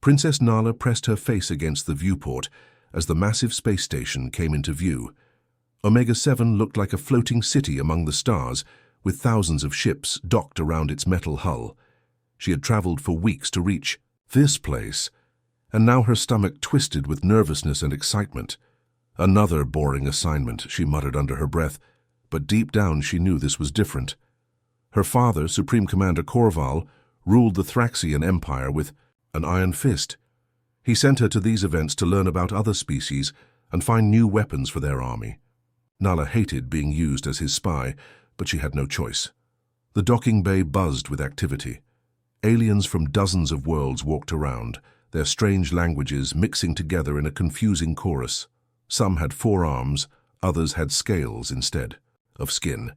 Princess Nala pressed her face against the viewport as the massive space station came into view. Omega-7 looked like a floating city among the stars, with thousands of ships docked around its metal hull. She had traveled for weeks to reach this place, and now her stomach twisted with nervousness and excitement. Another boring assignment, she muttered under her breath, but deep down she knew this was different. Her father, Supreme Commander Korval, ruled the Thraxian Empire with an iron fist. He sent her to these events to learn about other species and find new weapons for their army. Nala hated being used as his spy, but she had no choice. The docking bay buzzed with activity. Aliens from dozens of worlds walked around, their strange languages mixing together in a confusing chorus. Some had 4 arms, others had scales instead of skin.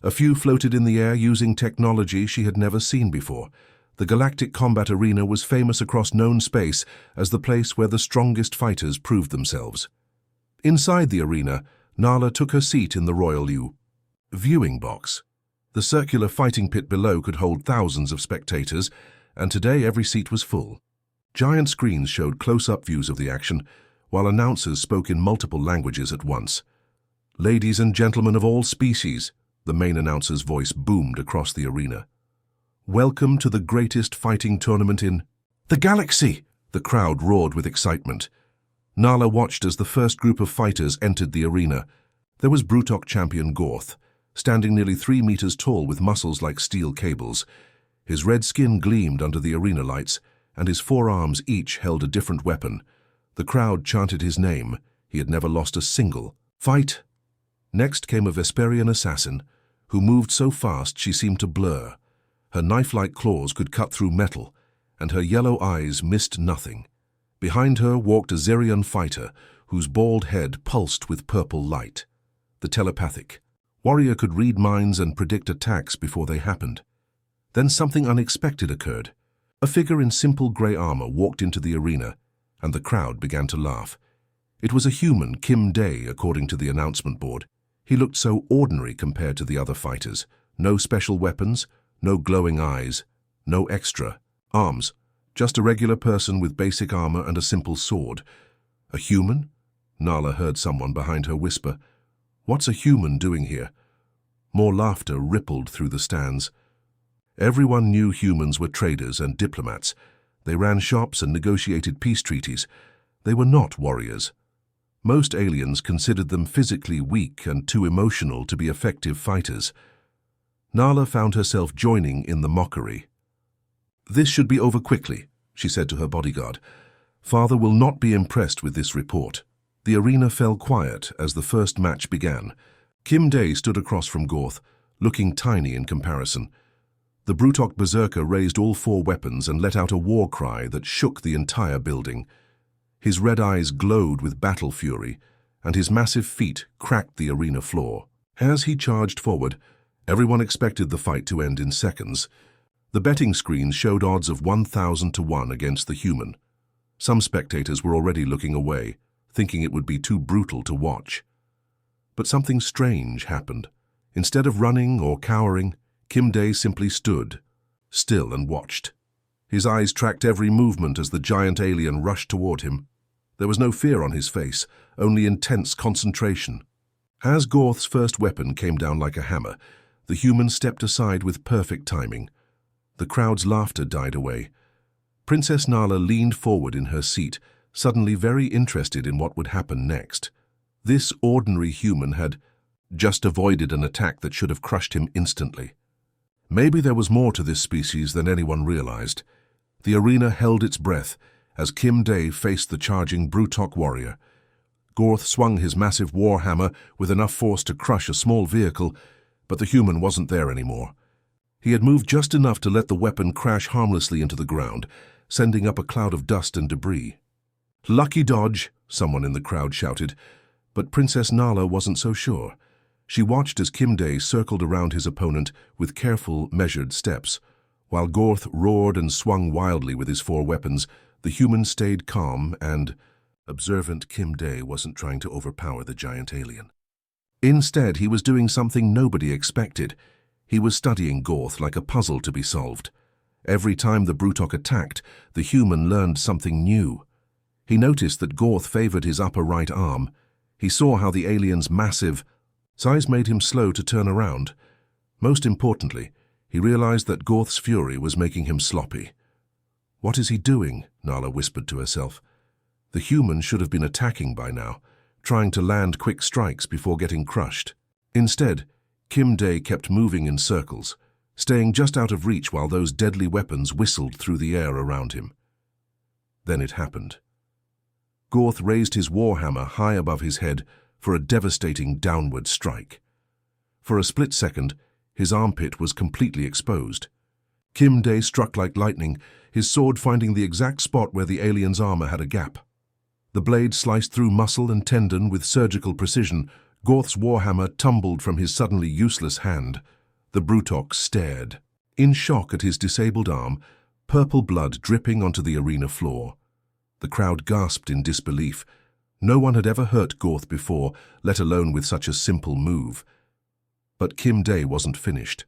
A few floated in the air using technology she had never seen before. The Galactic Combat Arena was famous across known space as the place where the strongest fighters proved themselves. Inside the arena, Nala took her seat in the Royal viewing box. The circular fighting pit below could hold thousands of spectators, and today every seat was full. Giant screens showed close-up views of the action, while announcers spoke in multiple languages at once. "Ladies and gentlemen of all species," the main announcer's voice boomed across the arena. "Welcome to the greatest fighting tournament in the galaxy!" The crowd roared with excitement. Nala watched as the first group of fighters entered the arena. There was Brutok champion Gorth, standing nearly 3 meters tall with muscles like steel cables. His red skin gleamed under the arena lights, and his 4 arms each held a different weapon. The crowd chanted his name. He had never lost a single fight. Next came a Vesperian assassin, who moved so fast she seemed to blur. Her knife-like claws could cut through metal, and her yellow eyes missed nothing. Behind her walked a Zerion fighter, whose bald head pulsed with purple light. The telepathic warrior could read minds and predict attacks before they happened. Then something unexpected occurred. A figure in simple grey armor walked into the arena, and the crowd began to laugh. It was a human, Kim Day, according to the announcement board. He looked so ordinary compared to the other fighters. No special weapons, no glowing eyes, no extra arms. Just a regular person with basic armor and a simple sword. A human? Nala heard someone behind her whisper. "What's a human doing here?" More laughter rippled through the stands. Everyone knew humans were traders and diplomats. They ran shops and negotiated peace treaties. They were not warriors. Most aliens considered them physically weak and too emotional to be effective fighters. Nala found herself joining in the mockery. "This should be over quickly," she said to her bodyguard. "Father will not be impressed with this report." The arena fell quiet as the first match began. Kim Day stood across from Gorth, looking tiny in comparison. The Brutok berserker raised all 4 weapons and let out a war cry that shook the entire building. His red eyes glowed with battle fury, and his massive feet cracked the arena floor. As he charged forward, everyone expected the fight to end in seconds. The betting screens showed odds of 1,000 to 1 against the human. Some spectators were already looking away, thinking it would be too brutal to watch. But something strange happened. Instead of running or cowering, Kim Day simply stood, still, and watched. His eyes tracked every movement as the giant alien rushed toward him. There was no fear on his face, only intense concentration. As Gorth's first weapon came down like a hammer, the human stepped aside with perfect timing. The crowd's laughter died away. Princess Nala leaned forward in her seat, suddenly very interested in what would happen next. This ordinary human had just avoided an attack that should have crushed him instantly. Maybe there was more to this species than anyone realized. The arena held its breath as Kim Day faced the charging Brutok warrior. Gorth swung his massive warhammer with enough force to crush a small vehicle, but the human wasn't there anymore. He had moved just enough to let the weapon crash harmlessly into the ground, sending up a cloud of dust and debris. "Lucky dodge," someone in the crowd shouted, but Princess Nala wasn't so sure. She watched as Kim Day circled around his opponent with careful, measured steps. While Gorth roared and swung wildly with his 4 weapons, the human stayed calm and observant. Kim Day wasn't trying to overpower the giant alien. Instead, he was doing something nobody expected. He was studying Gorth like a puzzle to be solved. Every time the Brutok attacked, the human learned something new. He noticed that Gorth favored his upper right arm. He saw how the alien's massive size made him slow to turn around. Most importantly, he realized that Gorth's fury was making him sloppy. "What is he doing?" Nala whispered to herself. The human should have been attacking by now, trying to land quick strikes before getting crushed. Instead, Kim Dae kept moving in circles, staying just out of reach while those deadly weapons whistled through the air around him. Then it happened. Gorth raised his warhammer high above his head for a devastating downward strike. For a split second, his armpit was completely exposed. Kim Dae struck like lightning, his sword finding the exact spot where the alien's armor had a gap. The blade sliced through muscle and tendon with surgical precision. Gorth's warhammer tumbled from his suddenly useless hand. The Brutok stared, in shock at his disabled arm, purple blood dripping onto the arena floor. The crowd gasped in disbelief. No one had ever hurt Gorth before, let alone with such a simple move. But Kim Dae wasn't finished.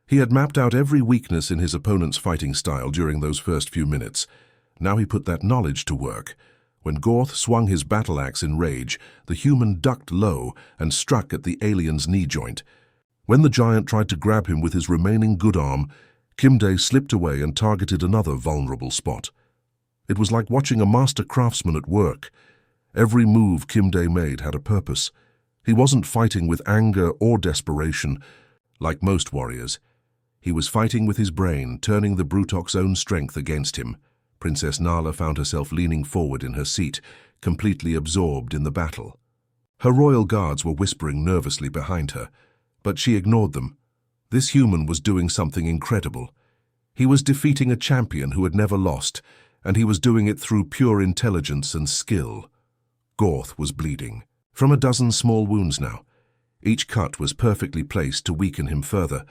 He had mapped out every weakness in his opponent's fighting style during those first few minutes. Now he put that knowledge to work. When Gorth swung his battle axe in rage, the human ducked low and struck at the alien's knee joint. When the giant tried to grab him with his remaining good arm, Kim Dae slipped away and targeted another vulnerable spot. It was like watching a master craftsman at work. Every move Kim Dae made had a purpose. He wasn't fighting with anger or desperation, like most warriors. He was fighting with his brain, turning the Brutok's own strength against him. Princess Nala found herself leaning forward in her seat, completely absorbed in the battle. Her royal guards were whispering nervously behind her, but she ignored them. This human was doing something incredible. He was defeating a champion who had never lost, and he was doing it through pure intelligence and skill. Gorth was bleeding, from a dozen small wounds now. Each cut was perfectly placed to weaken him further.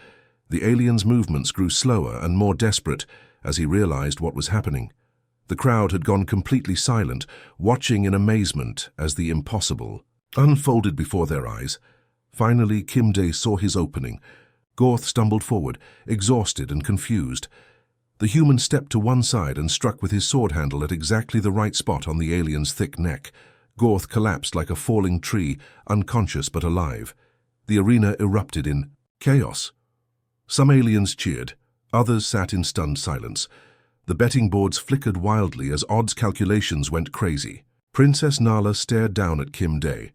The alien's movements grew slower and more desperate as he realized what was happening. The crowd had gone completely silent, watching in amazement as the impossible unfolded before their eyes. Finally, Kim Dae saw his opening. Gorth stumbled forward, exhausted and confused. The human stepped to one side and struck with his sword handle at exactly the right spot on the alien's thick neck. Gorth collapsed like a falling tree, unconscious but alive. The arena erupted in chaos. Some aliens cheered, others sat in stunned silence. The betting boards flickered wildly as odds calculations went crazy. Princess Nala stared down at Kim Dae,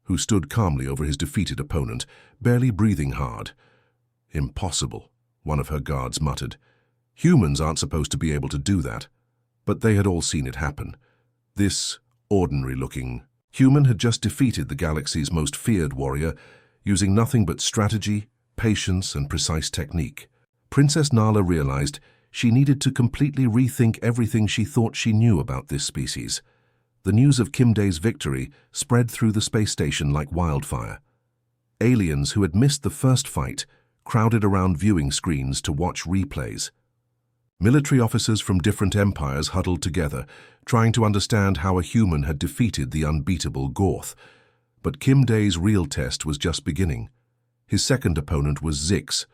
who stood calmly over his defeated opponent, barely breathing hard. "Impossible," one of her guards muttered. "Humans aren't supposed to be able to do that." But they had all seen it happen. This ordinary-looking human had just defeated the galaxy's most feared warrior, using nothing but strategy, patience, and precise technique. Princess Nala realized she needed to completely rethink everything she thought she knew about this species. The news of Kim Dae's victory spread through the space station like wildfire. Aliens who had missed the first fight crowded around viewing screens to watch replays. Military officers from different empires huddled together, trying to understand how a human had defeated the unbeatable Gorth. But Kim Dae's real test was just beginning. His second opponent was Zix,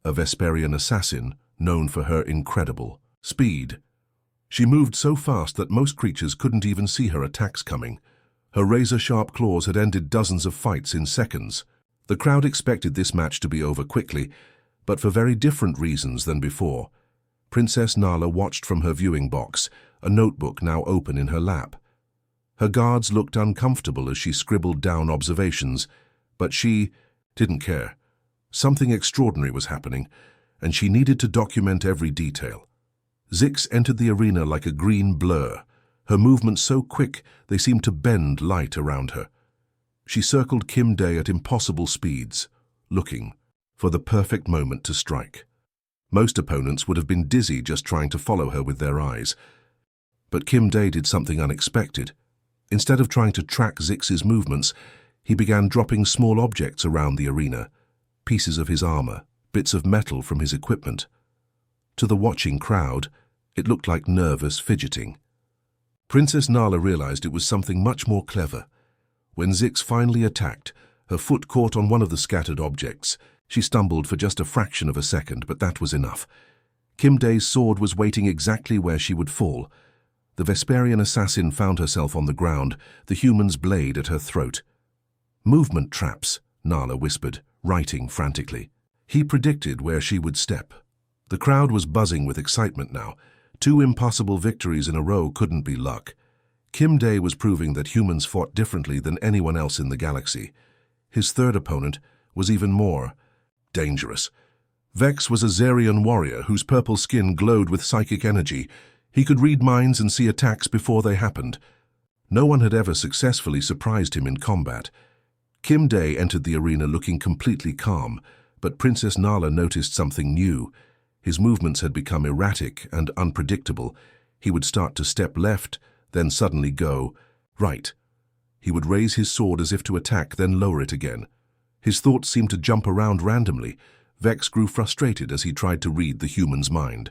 a Vesperian assassin known for her incredible speed. She moved so fast that most creatures couldn't even see her attacks coming. Her razor-sharp claws had ended dozens of fights in seconds. The crowd expected this match to be over quickly, but for very different reasons than before. Princess Nala watched from her viewing box, a notebook now open in her lap. Her guards looked uncomfortable as she scribbled down observations, but she didn't care. Something extraordinary was happening, and she needed to document every detail. Zix entered the arena like a green blur, her movements so quick they seemed to bend light around her. She circled Kim Dae at impossible speeds, looking for the perfect moment to strike. Most opponents would have been dizzy just trying to follow her with their eyes. But Kim Dae did something unexpected. Instead of trying to track Zix's movements, he began dropping small objects around the arena, pieces of his armor, bits of metal from his equipment. To the watching crowd, it looked like nervous fidgeting. Princess Nala realized it was something much more clever. When Zix finally attacked, her foot caught on one of the scattered objects. She stumbled for just a fraction of a second, but that was enough. Kim Dae's sword was waiting exactly where she would fall. The Vesperian assassin found herself on the ground, the human's blade at her throat. "Movement traps," Nala whispered, writing frantically. He predicted where she would step. The crowd was buzzing with excitement now. 2 impossible victories in a row couldn't be luck. Kim Dae was proving that humans fought differently than anyone else in the galaxy. His third opponent was even more dangerous. Vex was a Zarian warrior whose purple skin glowed with psychic energy. He could read minds and see attacks before they happened. No one had ever successfully surprised him in combat. Kim Dae entered the arena looking completely calm, but Princess Nala noticed something new. His movements had become erratic and unpredictable. He would start to step left, then suddenly go right. He would raise his sword as if to attack, then lower it again. His thoughts seemed to jump around randomly. Vex grew frustrated as he tried to read the human's mind.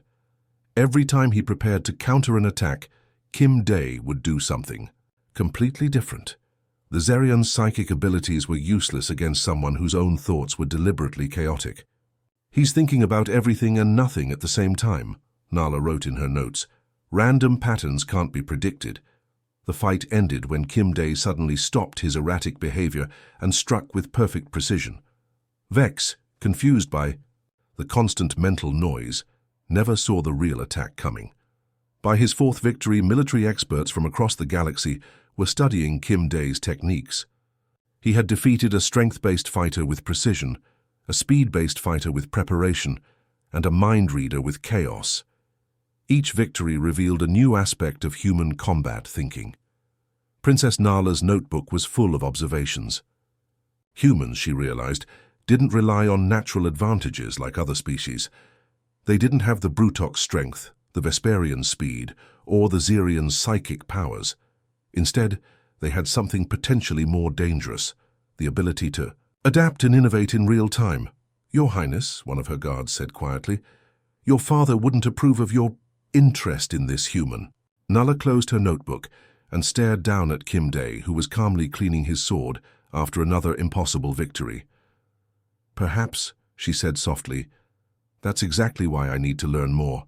Every time he prepared to counter an attack, Kim Dae would do something completely different. The Zarian's psychic abilities were useless against someone whose own thoughts were deliberately chaotic. "He's thinking about everything and nothing at the same time," Nala wrote in her notes. "Random patterns can't be predicted." The fight ended when Kim Dae suddenly stopped his erratic behavior and struck with perfect precision. Vex, confused by the constant mental noise, never saw the real attack coming. By his 4th victory, military experts from across the galaxy were studying Kim Dae's techniques. He had defeated a strength-based fighter with precision, a speed-based fighter with preparation, and a mind reader with chaos. Each victory revealed a new aspect of human combat thinking. Princess Nala's notebook was full of observations. Humans, she realized, didn't rely on natural advantages like other species. They didn't have the Brutox strength, the Vesperian speed, or the Zarian's psychic powers. Instead, they had something potentially more dangerous, the ability to adapt and innovate in real time. "Your Highness," one of her guards said quietly, "your father wouldn't approve of your interest in this human." Nala closed her notebook and stared down at Kim Dae, who was calmly cleaning his sword after another impossible victory. "Perhaps," she said softly, "that's exactly why I need to learn more."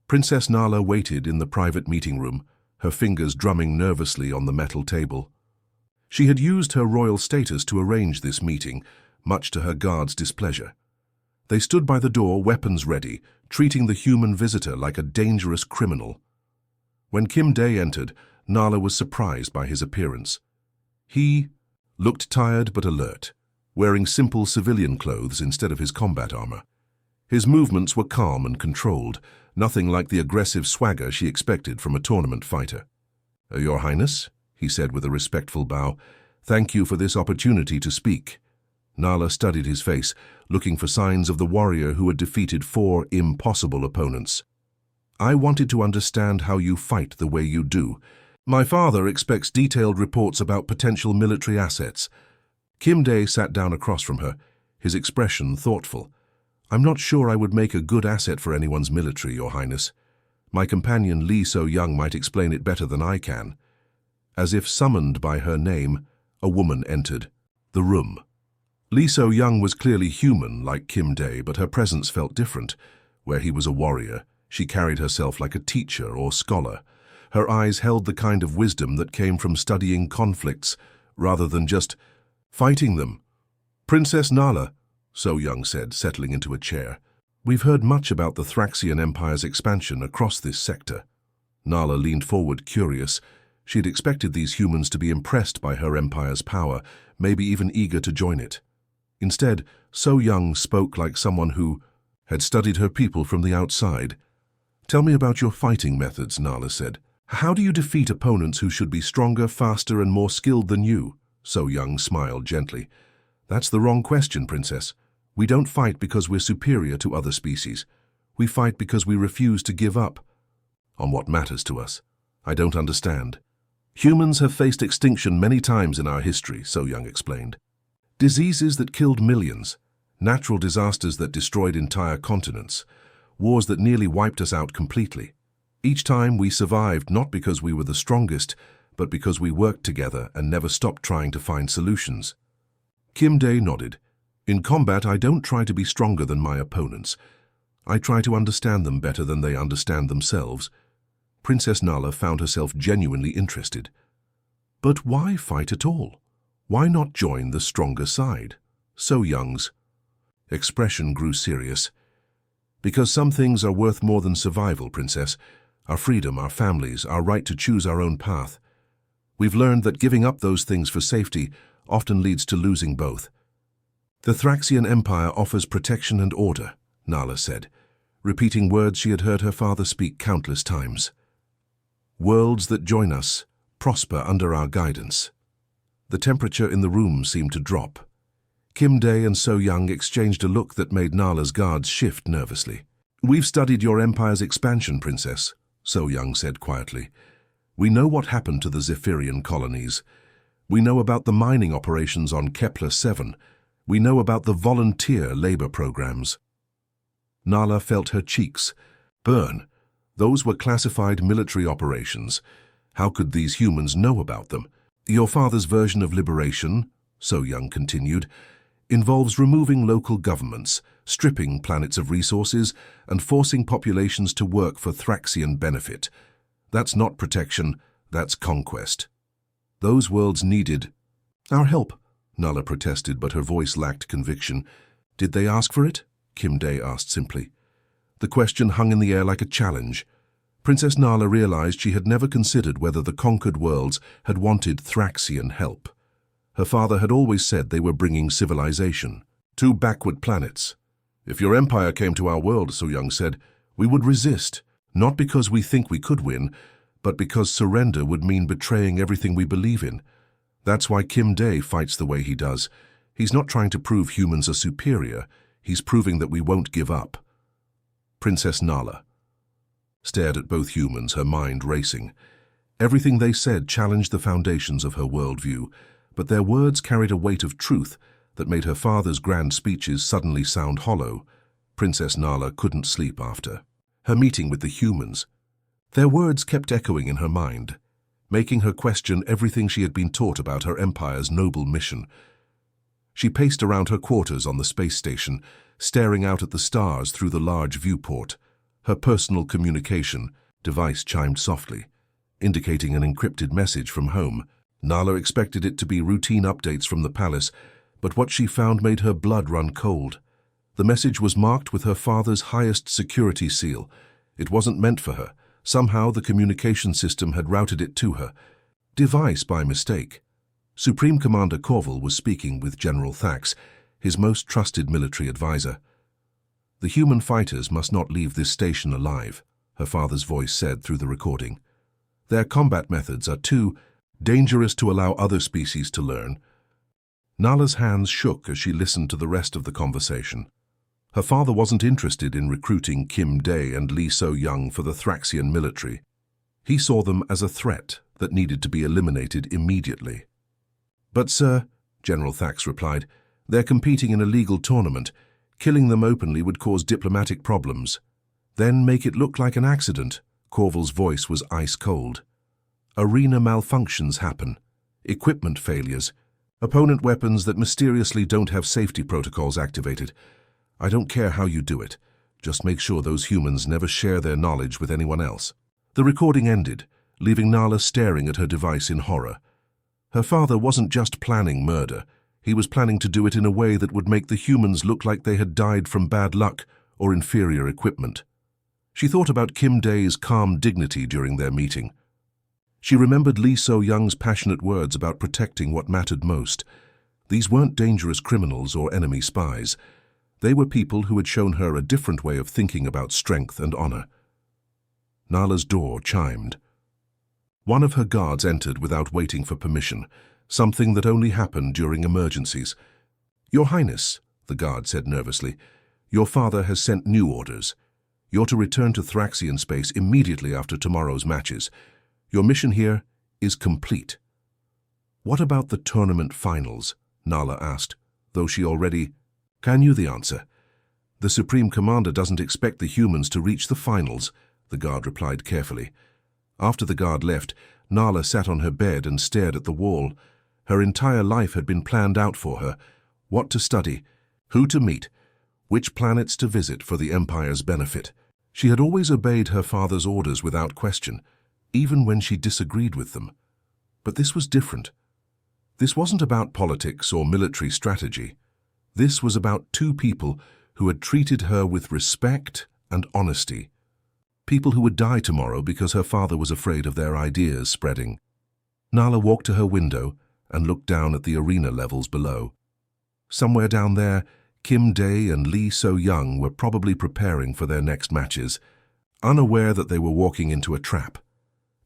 Princess Nala waited in the private meeting room, her fingers drumming nervously on the metal table. She had used her royal status to arrange this meeting, much to her guards' displeasure. They stood by the door, weapons ready, treating the human visitor like a dangerous criminal. When Kim Dae entered, Nala was surprised by his appearance. He looked tired but alert, wearing simple civilian clothes instead of his combat armor. His movements were calm and controlled, nothing like the aggressive swagger she expected from a tournament fighter. "Your Highness," he said with a respectful bow, "thank you for this opportunity to speak." Nala studied his face, looking for signs of the warrior who had defeated 4 impossible opponents. "I wanted to understand how you fight the way you do. My father expects detailed reports about potential military assets." Kim Dae sat down across from her, his expression thoughtful. "I'm not sure I would make a good asset for anyone's military, Your Highness. My companion Lee So-young might explain it better than I can." As if summoned by her name, a woman entered the room. Lee So-young was clearly human, like Kim Dae, but her presence felt different. Where he was a warrior, she carried herself like a teacher or scholar. Her eyes held the kind of wisdom that came from studying conflicts, rather than just fighting them. "Princess Nala," So-young said, settling into a chair. "We've heard much about the Thraxian Empire's expansion across this sector." Nala leaned forward, curious. She had expected these humans to be impressed by her empire's power, maybe even eager to join it. Instead, So-young spoke like someone who had studied her people from the outside. "Tell me about your fighting methods," Nala said. "How do you defeat opponents who should be stronger, faster, and more skilled than you?" So-young smiled gently. "That's the wrong question, Princess. We don't fight because we're superior to other species. We fight because we refuse to give up on what matters to us." "I don't understand." "Humans have faced extinction many times in our history," So-young explained. "Diseases that killed millions, natural disasters that destroyed entire continents, wars that nearly wiped us out completely. Each time we survived not because we were the strongest, but because we worked together and never stopped trying to find solutions." Kim Dae nodded. "In combat, I don't try to be stronger than my opponents. I try to understand them better than they understand themselves. Princess Nala found herself genuinely interested. But why fight at all? Why not join the stronger side? So Young's expression grew serious. Because some things are worth more than survival, Princess. Our freedom, our families, our right to choose our own path. We've learned that giving up those things for safety often leads to losing both. The Thraxian Empire offers protection and order, Nala said, repeating words she had heard her father speak countless times. Worlds that join us prosper under our guidance. The temperature in the room seemed to drop. Kim Day and So Young exchanged a look that made Nala's guards shift nervously. We've studied your empire's expansion, Princess, So Young said quietly. We know what happened to the Zephyrian colonies. We know about the mining operations on Kepler-7. We know about the volunteer labor programs. Nala felt her cheeks burn. Those were classified military operations. How could these humans know about them? Your father's version of liberation, So Young continued, involves removing local governments, stripping planets of resources, and forcing populations to work for Thraxian benefit. That's not protection, that's conquest. Those worlds needed our help, Nala protested, but her voice lacked conviction. Did they ask for it? Kim Day asked simply. The question hung in the air like a challenge. Princess Nala realized she had never considered whether the conquered worlds had wanted Thraxian help. Her father had always said they were bringing civilization. 2 backward planets. If your empire came to our world, So Young said, we would resist, not because we think we could win, but because surrender would mean betraying everything we believe in. That's why Kim Day fights the way he does. He's not trying to prove humans are superior. He's proving that we won't give up. Princess Nala stared at both humans, her mind racing. Everything they said challenged the foundations of her worldview, but their words carried a weight of truth that made her father's grand speeches suddenly sound hollow. Princess Nala couldn't sleep after her meeting with the humans. Their words kept echoing in her mind, making her question everything she had been taught about her empire's noble mission. She paced around her quarters on the space station, staring out at the stars through the large viewport. Her personal communication device chimed softly, indicating an encrypted message from home. Nala expected it to be routine updates from the palace, but what she found made her blood run cold. The message was marked with her father's highest security seal. It wasn't meant for her. Somehow the communication system had routed it to her. Device by mistake. Supreme Commander Corval was speaking with General Thax, his most trusted military advisor. The human fighters must not leave this station alive, her father's voice said through the recording. Their combat methods are too dangerous to allow other species to learn. Nala's hands shook as she listened to the rest of the conversation. Her father wasn't interested in recruiting Kim Day and Lee So Young for the Thraxian military. He saw them as a threat that needed to be eliminated immediately. But, sir, General Thax replied, they're competing in a legal tournament. Killing them openly would cause diplomatic problems. Then make it look like an accident. Corval's voice was ice-cold. Arena malfunctions happen. Equipment failures. Opponent weapons that mysteriously don't have safety protocols activated. I don't care how you do it. Just make sure those humans never share their knowledge with anyone else. The recording ended, leaving Nala staring at her device in horror. Her father wasn't just planning murder. He was planning to do it in a way that would make the humans look like they had died from bad luck or inferior equipment. She thought about Kim Day's calm dignity during their meeting. She remembered Lee So Young's passionate words about protecting what mattered most. These weren't dangerous criminals or enemy spies. They were people who had shown her a different way of thinking about strength and honor. Nala's door chimed. One of her guards entered without waiting for permission, something that only happened during emergencies. Your Highness, the guard said nervously, your father has sent new orders. You're to return to Thraxian space immediately after tomorrow's matches. Your mission here is complete. What about the tournament finals? Nala asked, though she already knew the answer. The Supreme Commander doesn't expect the humans to reach the finals, the guard replied carefully. After the guard left, Nala sat on her bed and stared at the wall. Her entire life had been planned out for her. What to study, who to meet, which planets to visit for the Empire's benefit. She had always obeyed her father's orders without question, even when she disagreed with them. But this was different. This wasn't about politics or military strategy. This was about two people who had treated her with respect and honesty. People who would die tomorrow because her father was afraid of their ideas spreading. Nala walked to her window and looked down at the arena levels below. Somewhere down there, Kim Dae and Lee So-young were probably preparing for their next matches, unaware that they were walking into a trap.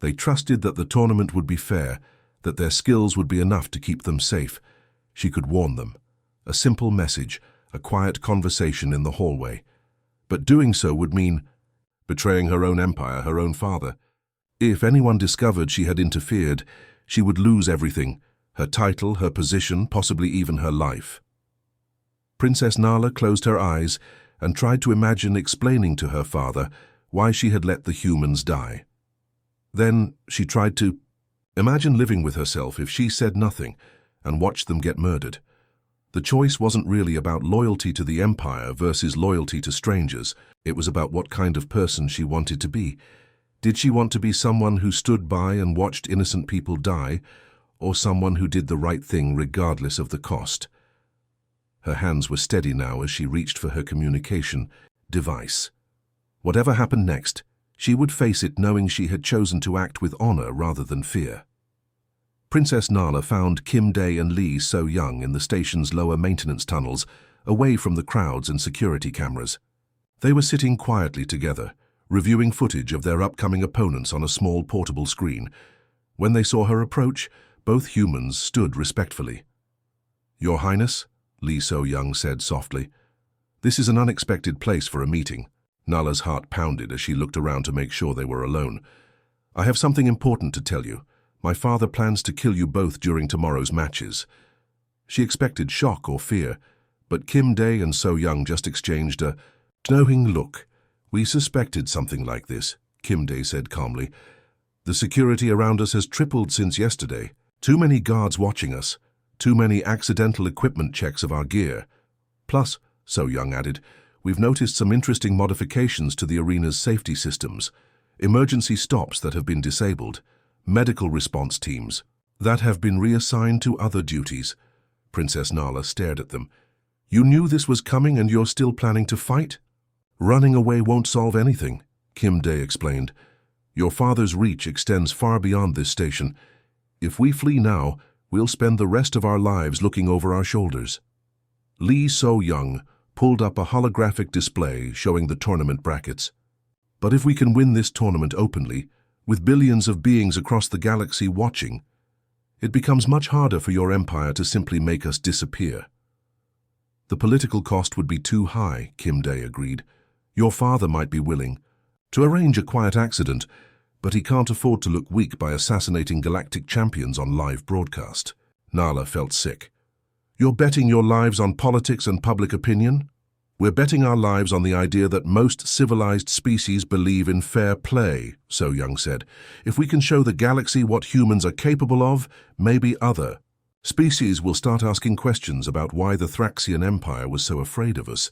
They trusted that the tournament would be fair, that their skills would be enough to keep them safe. She could warn them. A simple message, a quiet conversation in the hallway. But doing so would mean betraying her own empire, her own father. If anyone discovered she had interfered, she would lose everything, her title, her position, possibly even her life. Princess Nala closed her eyes and tried to imagine explaining to her father why she had let the humans die. Then she tried to imagine living with herself if she said nothing and watched them get murdered. The choice wasn't really about loyalty to the Empire versus loyalty to strangers. It was about what kind of person she wanted to be. Did she want to be someone who stood by and watched innocent people die, or someone who did the right thing regardless of the cost? Her hands were steady now as she reached for her communication device. Whatever happened next, she would face it knowing she had chosen to act with honor rather than fear. Princess Nala found Kim Dae and Lee So-young in the station's lower maintenance tunnels, away from the crowds and security cameras. They were sitting quietly together, reviewing footage of their upcoming opponents on a small portable screen. When they saw her approach, both humans stood respectfully. "Your Highness," Lee So-young said softly. "This is an unexpected place for a meeting." Nala's heart pounded as she looked around to make sure they were alone. "I have something important to tell you. My father plans to kill you both during tomorrow's matches." She expected shock or fear, but Kim Dae and So-young just exchanged a knowing look. "We suspected something like this," Kim Dae said calmly. "The security around us has tripled since yesterday. Too many guards watching us. Too many accidental equipment checks of our gear. Plus," So-young added, "we've noticed some interesting modifications to the arena's safety systems. Emergency stops that have been disabled. Medical response teams that have been reassigned to other duties." Princess Nala stared at them. "You knew this was coming and you're still planning to fight?" "Running away won't solve anything," Kim Dae explained. "Your father's reach extends far beyond this station. If we flee now, we'll spend the rest of our lives looking over our shoulders." Lee So-young pulled up a holographic display showing the tournament brackets. "But if we can win this tournament openly, with billions of beings across the galaxy watching, it becomes much harder for your empire to simply make us disappear." "The political cost would be too high," Kim Dae agreed. "Your father might be willing to arrange a quiet accident, but he can't afford to look weak by assassinating galactic champions on live broadcast." Nala felt sick. "You're betting your lives on politics and public opinion?" "We're betting our lives on the idea that most civilized species believe in fair play," So-young said. "If we can show the galaxy what humans are capable of, maybe other species will start asking questions about why the Thraxian Empire was so afraid of us."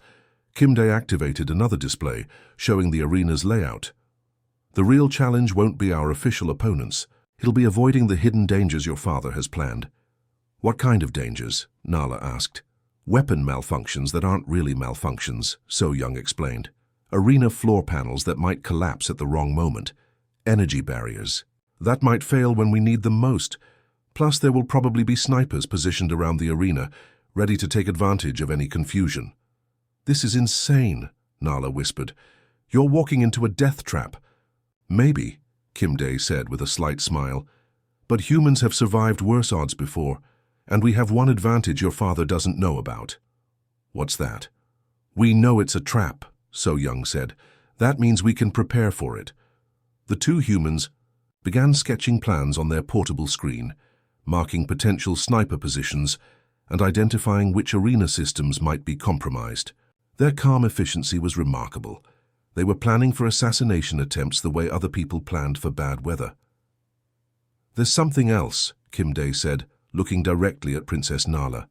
Kim Dae activated another display, showing the arena's layout. "The real challenge won't be our official opponents. It'll be avoiding the hidden dangers your father has planned." "What kind of dangers?" Nala asked. "Weapon malfunctions that aren't really malfunctions," So-young explained. "Arena floor panels that might collapse at the wrong moment. Energy barriers that might fail when we need them most. Plus, there will probably be snipers positioned around the arena, ready to take advantage of any confusion." "This is insane," Nala whispered. "You're walking into a death trap." "Maybe," Kim Dae said with a slight smile. "But humans have survived worse odds before. And we have one advantage your father doesn't know about." "What's that?" "We know it's a trap," So-young said. "That means we can prepare for it." The two humans began sketching plans on their portable screen, marking potential sniper positions and identifying which arena systems might be compromised. Their calm efficiency was remarkable. They were planning for assassination attempts the way other people planned for bad weather. "There's something else," Kim Dae said, looking directly at Princess Nala.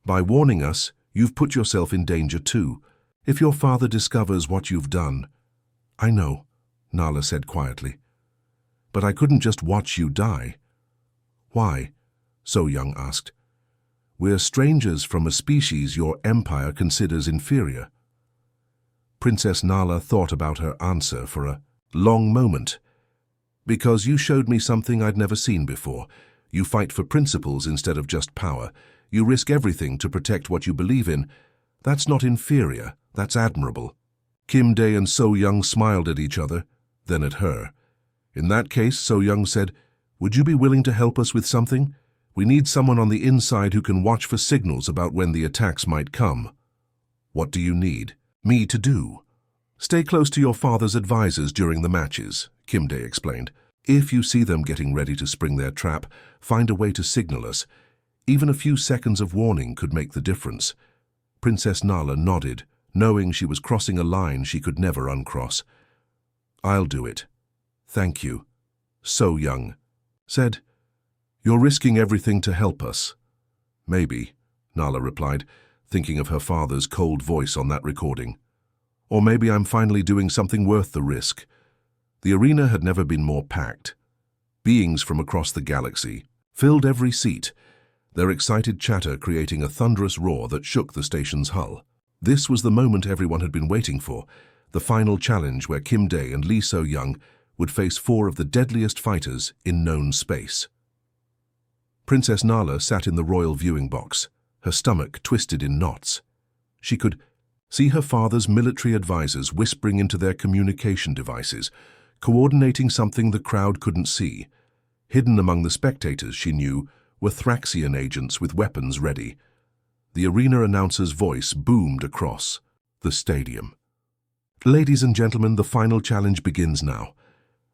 "By warning us, you've put yourself in danger too. If your father discovers what you've done—" "I know," Nala said quietly. "But I couldn't just watch you die." "Why?" So Young asked. "We're strangers from a species your empire considers inferior." Princess Nala thought about her answer for a long moment. "Because you showed me something I'd never seen before. You fight for principles instead of just power. You risk everything to protect what you believe in. That's not inferior, that's admirable." Kim Dae and So Young smiled at each other, then at her. In that case, So Young said, "Would you be willing to help us with something? We need someone on the inside who can watch for signals about when the attacks might come." "What do you need me to do?" "Stay close to your father's advisors during the matches," Kim Dae explained. "If you see them getting ready to spring their trap, find a way to signal us. Even a few seconds of warning could make the difference." Princess Nala nodded, knowing she was crossing a line she could never uncross. "I'll do it. Thank you," So Young said. "You're risking everything to help us." "Maybe," Nala replied, thinking of her father's cold voice on that recording. "Or maybe I'm finally doing something worth the risk." The arena had never been more packed. Beings from across the galaxy filled every seat, their excited chatter creating a thunderous roar that shook the station's hull. This was the moment everyone had been waiting for, the final challenge where Kim Dae and Lee So Young would face 4 of the deadliest fighters in known space. Princess Nala sat in the royal viewing box, her stomach twisted in knots. She could see her father's military advisors whispering into their communication devices, coordinating something the crowd couldn't see. Hidden among the spectators, she knew, were Thraxian agents with weapons ready. The arena announcer's voice boomed across the stadium. "Ladies and gentlemen, the final challenge begins now."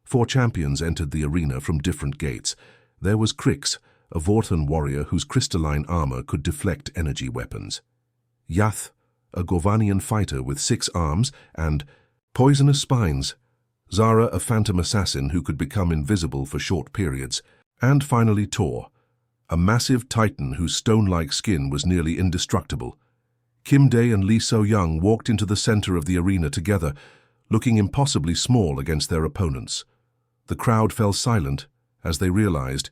4 champions entered the arena from different gates. There was Krix, a Vortan warrior whose crystalline armor could deflect energy weapons. Yath, a Gorvanian fighter with 6 arms and poisonous spines. Zara, a phantom assassin who could become invisible for short periods. And finally Tor, a massive titan whose stone-like skin was nearly indestructible. Kim Dae and Lee So Young walked into the center of the arena together, looking impossibly small against their opponents. The crowd fell silent as they realized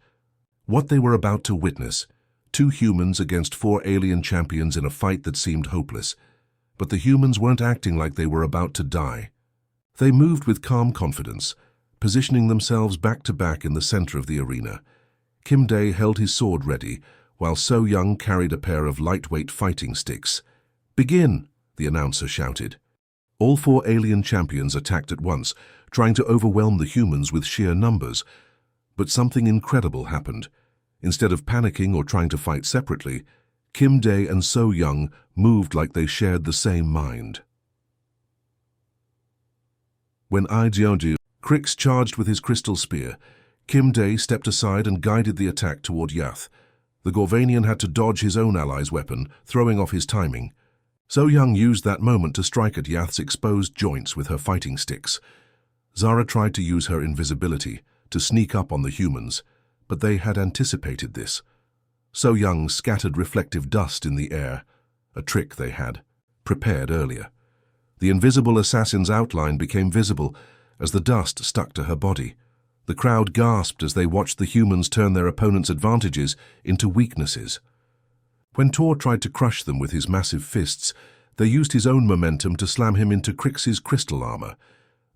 what they were about to witness: 2 humans against 4 alien champions in a fight that seemed hopeless. But the humans weren't acting like they were about to die. They moved with calm confidence, positioning themselves back-to-back in the center of the arena. Kim Dae held his sword ready, while So Young carried a pair of lightweight fighting sticks. "Begin!" the announcer shouted. All 4 alien champions attacked at once, trying to overwhelm the humans with sheer numbers. But something incredible happened. Instead of panicking or trying to fight separately, Kim Dae and So Young moved like they shared the same mind. When Krix charged with his crystal spear, Kim Dae stepped aside and guided the attack toward Yath. The Gorvanian had to dodge his own ally's weapon, throwing off his timing. So Young used that moment to strike at Yath's exposed joints with her fighting sticks. Zara tried to use her invisibility to sneak up on the humans, but they had anticipated this. So Young scattered reflective dust in the air, a trick they had prepared earlier. The invisible assassin's outline became visible as the dust stuck to her body. The crowd gasped as they watched the humans turn their opponent's advantages into weaknesses. When Tor tried to crush them with his massive fists, they used his own momentum to slam him into Krix's crystal armor.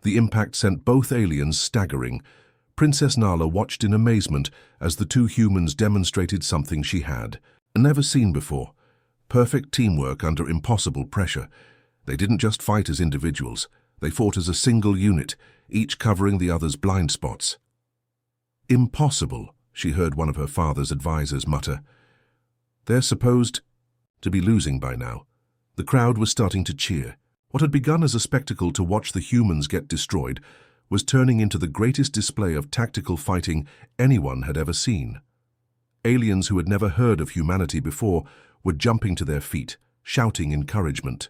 The impact sent both aliens staggering. Princess Nala watched in amazement as the 2 humans demonstrated something she had never seen before: perfect teamwork under impossible pressure. They didn't just fight as individuals, they fought as a single unit, each covering the other's blind spots. "Impossible," she heard one of her father's advisors mutter. "They're supposed to be losing by now." The crowd was starting to cheer. What had begun as a spectacle to watch the humans get destroyed was turning into the greatest display of tactical fighting anyone had ever seen. Aliens who had never heard of humanity before were jumping to their feet, shouting encouragement.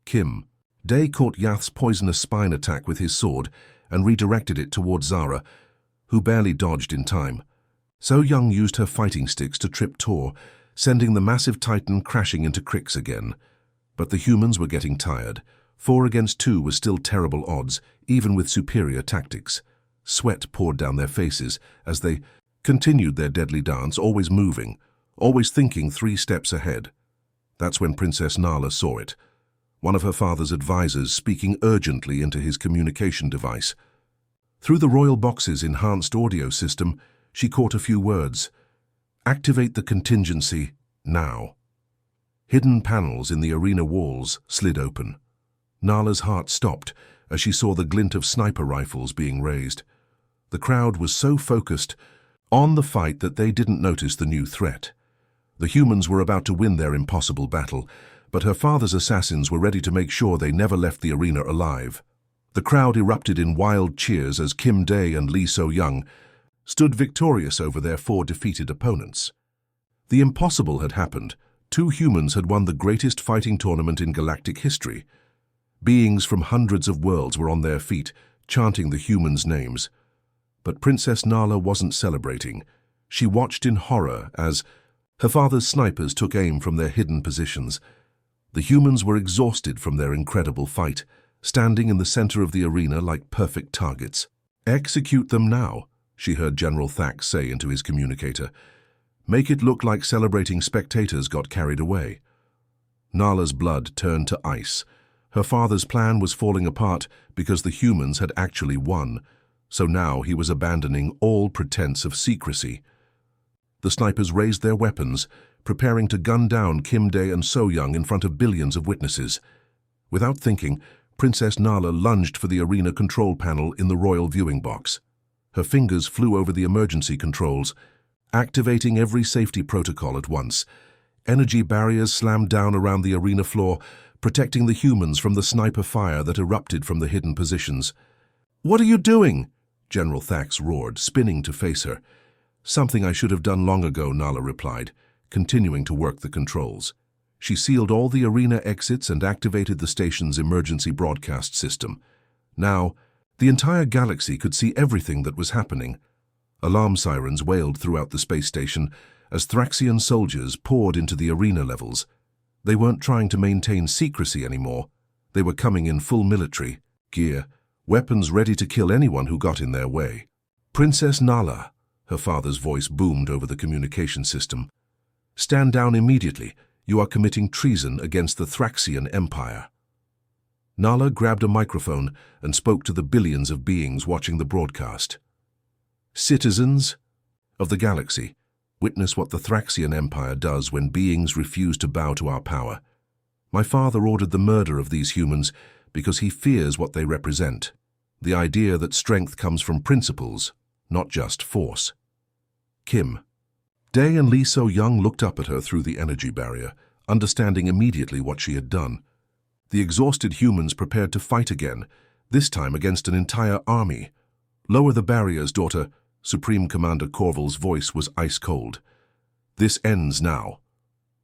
Kim Dae caught Yath's poisonous spine attack with his sword and redirected it toward Zara, who barely dodged in time. So Young used her fighting sticks to trip Tor, sending the massive titan crashing into Krix again. But the humans were getting tired. 4 against 2 was still terrible odds, even with superior tactics. Sweat poured down their faces as they continued their deadly dance, always moving, always thinking 3 steps ahead. That's when Princess Nala saw it. One of her father's advisors speaking urgently into his communication device. Through the royal box's enhanced audio system, she caught a few words. Activate the contingency now. Hidden panels in the arena walls slid open. Nala's heart stopped as she saw the glint of sniper rifles being raised. The crowd was so focused on the fight that they didn't notice the new threat. The humans were about to win their impossible battle, but her father's assassins were ready to make sure they never left the arena alive. The crowd erupted in wild cheers as Kim Dae and Lee So-young stood victorious over their 4 defeated opponents. The impossible had happened. 2 humans had won the greatest fighting tournament in galactic history. Beings from hundreds of worlds were on their feet, chanting the humans' names. But Princess Nala wasn't celebrating. She watched in horror as her father's snipers took aim from their hidden positions. The humans were exhausted from their incredible fight, standing in the center of the arena like perfect targets. "Execute them now," she heard General Thax say into his communicator. "Make it look like celebrating spectators got carried away." Nala's blood turned to ice. Her father's plan was falling apart because the humans had actually won, so now he was abandoning all pretense of secrecy. The snipers raised their weapons, preparing to gun down Kim Dae and So-young in front of billions of witnesses. Without thinking, Princess Nala lunged for the arena control panel in the royal viewing box. Her fingers flew over the emergency controls, activating every safety protocol at once. Energy barriers slammed down around the arena floor, protecting the humans from the sniper fire that erupted from the hidden positions. "What are you doing?" General Thax roared, spinning to face her. "Something I should have done long ago," Nala replied, continuing to work the controls. She sealed all the arena exits and activated the station's emergency broadcast system. Now, the entire galaxy could see everything that was happening. Alarm sirens wailed throughout the space station as Thraxian soldiers poured into the arena levels. They weren't trying to maintain secrecy anymore. They were coming in full military gear, weapons ready to kill anyone who got in their way. "Princess Nala," her father's voice boomed over the communication system. "Stand down immediately. You are committing treason against the Thraxian Empire." Nala grabbed a microphone and spoke to the billions of beings watching the broadcast. "Citizens of the galaxy, witness what the Thraxian Empire does when beings refuse to bow to our power. My father ordered the murder of these humans because he fears what they represent. The idea that strength comes from principles, not just force." Kim Dae and Lee So-young looked up at her through the energy barrier, understanding immediately what she had done. The exhausted humans prepared to fight again, this time against an entire army. "Lower the barriers, daughter." Supreme Commander Corval's voice was ice-cold. "This ends now."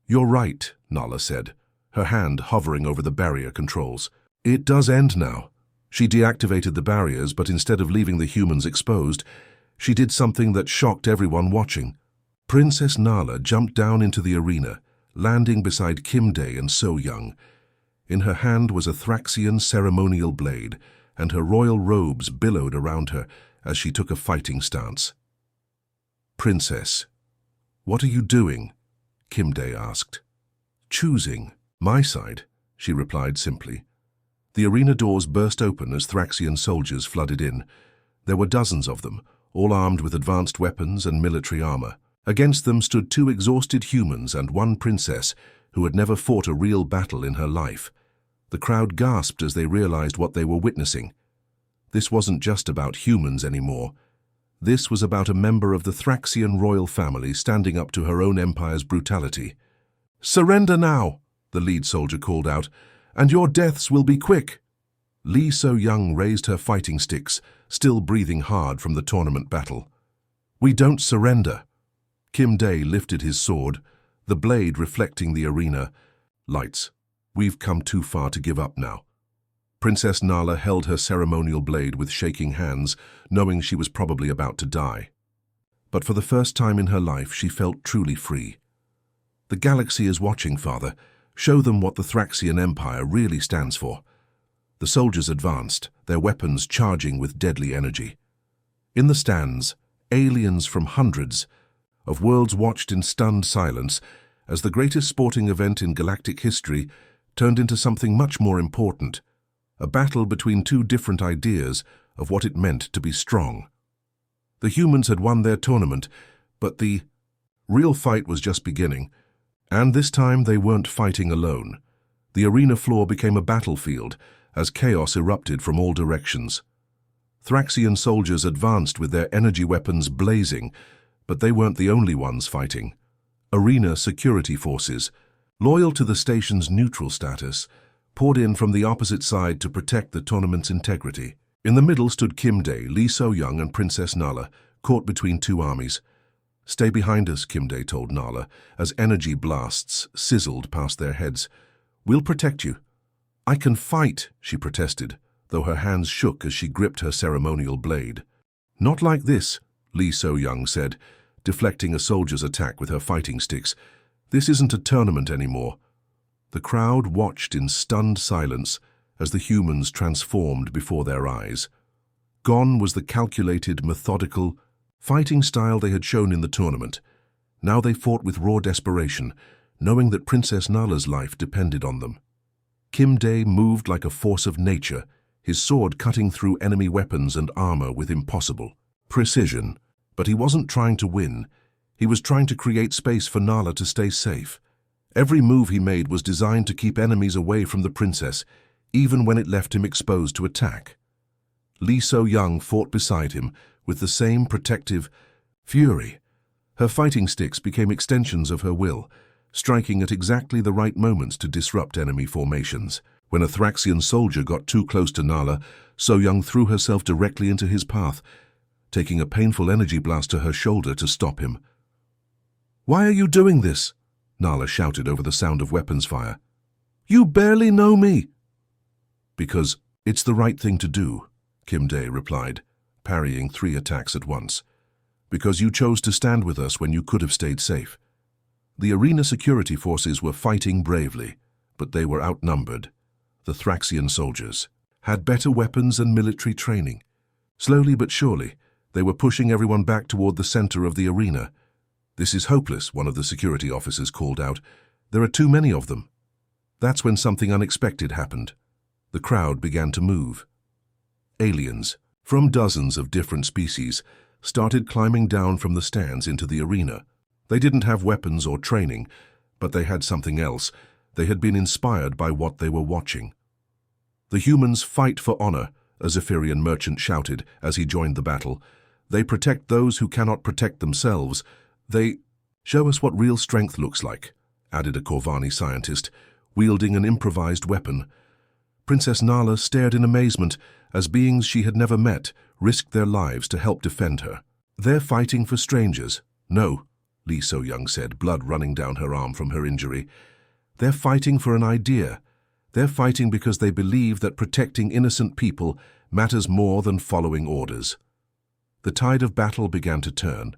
"You're right," Nala said, her hand hovering over the barrier controls. "It does end now." She deactivated the barriers, but instead of leaving the humans exposed, she did something that shocked everyone watching. Princess Nala jumped down into the arena, landing beside Kim Dae and So-young. In her hand was a Thraxian ceremonial blade, and her royal robes billowed around her as she took a fighting stance. "Princess, what are you doing?" Kim Dae asked. "Choosing my side," she replied simply. The arena doors burst open as Thraxian soldiers flooded in. There were dozens of them, all armed with advanced weapons and military armor. Against them stood 2 exhausted humans and 1 princess who had never fought a real battle in her life. The crowd gasped as they realized what they were witnessing. This wasn't just about humans anymore. This was about a member of the Thraxian royal family standing up to her own empire's brutality. "Surrender now," the lead soldier called out, "and your deaths will be quick." Lee So-young raised her fighting sticks, still breathing hard from the tournament battle. "We don't surrender." Kim Dae lifted his sword, the blade reflecting the arena. "Lights. We've come too far to give up now." Princess Nala held her ceremonial blade with shaking hands, knowing she was probably about to die. But for the first time in her life, she felt truly free. "The galaxy is watching, Father," Show them what the Thraxian Empire really stands for. The soldiers advanced, their weapons charging with deadly energy. In the stands, aliens from hundreds of worlds watched in stunned silence as the greatest sporting event in galactic history turned into something much more important, a battle between two different ideas of what it meant to be strong. The humans had won their tournament, but the real fight was just beginning, and this time they weren't fighting alone. The arena floor became a battlefield as chaos erupted from all directions. Thraxian soldiers advanced with their energy weapons blazing, but they weren't the only ones fighting. Arena security forces, loyal to the station's neutral status, poured in from the opposite side to protect the tournament's integrity. In the middle stood Kim Dae, Lee So-young, and Princess Nala, caught between two armies. "Stay behind us," Kim Dae told Nala, as energy blasts sizzled past their heads. "We'll protect you." "I can fight," she protested, though her hands shook as she gripped her ceremonial blade. "Not like this," Lee So-young said, deflecting a soldier's attack with her fighting sticks. "This isn't a tournament anymore." The crowd watched in stunned silence as the humans transformed before their eyes. Gone was the calculated, methodical, fighting style they had shown in the tournament. Now they fought with raw desperation, knowing that Princess Nala's life depended on them. Kim Dae moved like a force of nature, his sword cutting through enemy weapons and armor with impossible precision. But he wasn't trying to win. He was trying to create space for Nala to stay safe. Every move he made was designed to keep enemies away from the princess, even when it left him exposed to attack. Lee So-young fought beside him with the same protective fury. Her fighting sticks became extensions of her will, striking at exactly the right moments to disrupt enemy formations. When a Thraxian soldier got too close to Nala, So-young threw herself directly into his path, taking a painful energy blast to her shoulder to stop him. "Why are you doing this?" Nala shouted over the sound of weapons fire. "You barely know me." "Because it's the right thing to do," Kim Dae replied, parrying 3 attacks at once. "Because you chose to stand with us when you could have stayed safe." The arena security forces were fighting bravely, but they were outnumbered. The Thraxian soldiers had better weapons and military training. Slowly but surely, they were pushing everyone back toward the center of the arena. "This is hopeless," one of the security officers called out. "There are too many of them." That's when something unexpected happened. The crowd began to move. Aliens, from dozens of different species, started climbing down from the stands into the arena. They didn't have weapons or training, but they had something else. They had been inspired by what they were watching. "The humans fight for honor," a Zephyrian merchant shouted as he joined the battle. "They protect those who cannot protect themselves. They show us what real strength looks like," added a Corvani scientist, wielding an improvised weapon. Princess Nala stared in amazement as beings she had never met risked their lives to help defend her. "They're fighting for strangers." "No," Lee So-young said, blood running down her arm from her injury. "They're fighting for an idea. They're fighting because they believe that protecting innocent people matters more than following orders." The tide of battle began to turn.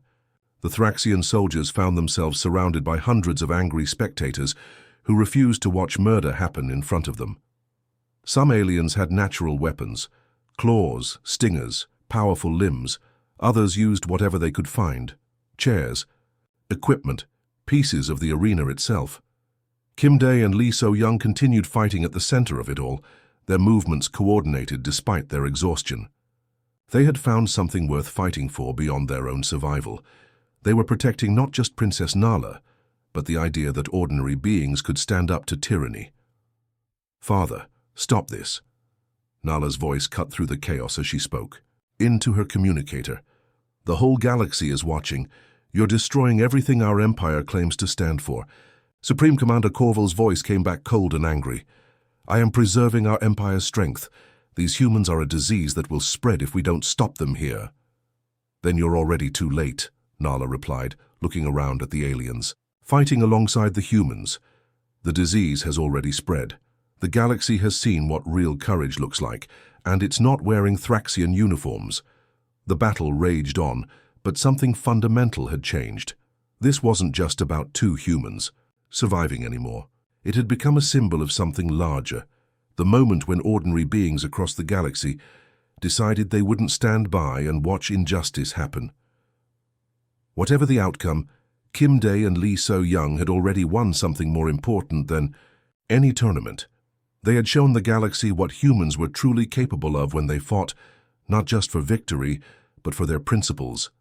The Thraxian soldiers found themselves surrounded by hundreds of angry spectators who refused to watch murder happen in front of them. Some aliens had natural weapons, claws, stingers, powerful limbs. Others used whatever they could find: chairs, equipment, pieces of the arena itself. Kim Dae and Lee So-young continued fighting at the center of it all, their movements coordinated despite their exhaustion. They had found something worth fighting for beyond their own survival. They were protecting not just Princess Nala, but the idea that ordinary beings could stand up to tyranny. "Father, stop this." Nala's voice cut through the chaos as she spoke. Into her communicator. "The whole galaxy is watching. You're destroying everything our empire claims to stand for." Supreme Commander Corval's voice came back cold and angry. "I am preserving our empire's strength. These humans are a disease that will spread if we don't stop them here." "Then you're already too late," Nala replied, looking around at the aliens. "Fighting alongside the humans. The disease has already spread. The galaxy has seen what real courage looks like, and it's not wearing Thraxian uniforms." The battle raged on, but something fundamental had changed. This wasn't just about two humans surviving anymore. It had become a symbol of something larger, the moment when ordinary beings across the galaxy decided they wouldn't stand by and watch injustice happen. Whatever the outcome, Kim Dae and Lee So-young had already won something more important than any tournament. They had shown the galaxy what humans were truly capable of when they fought, not just for victory, but for their principles.